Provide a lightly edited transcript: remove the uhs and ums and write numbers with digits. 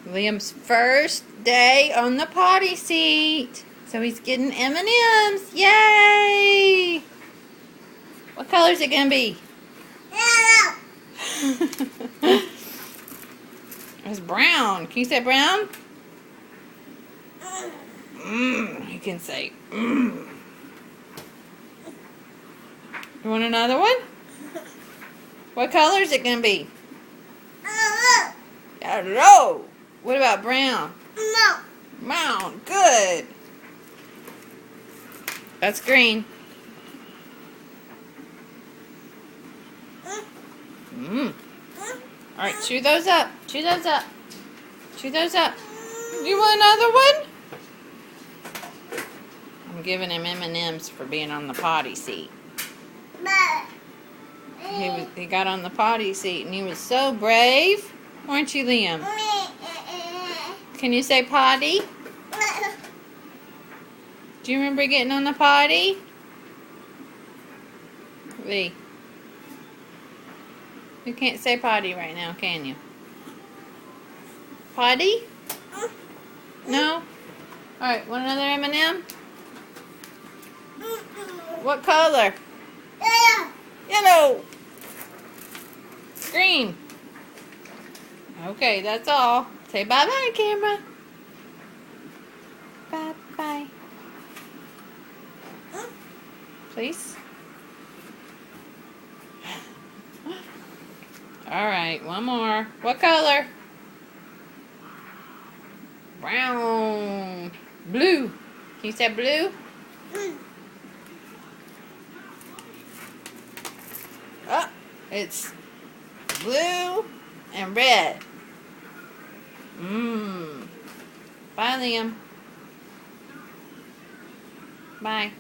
Liam's first day on the potty seat. So he's getting M&Ms. Yay! What color is it going to be? Yellow. It's brown. Can you say brown? You can say You want another one? What color is it going to be? Yellow. What about brown? No. Brown. Good. That's green. Alright, chew those up. Chew those up. Chew those up. You want another one? I'm giving him M&Ms for being on the potty seat. He got on the potty seat and he was so brave. Weren't you, Liam? Can you say potty? Do you remember getting on the potty? Lee. You can't say potty right now, can you? Potty? No? Alright, want another M&M? What color? Yellow. Green. Okay, that's all. Say bye-bye, camera. Bye-bye. Please. Alright, one more. What color? Brown. Blue. Can you say blue? Oh, it's blue and red. Bye, Liam. Bye.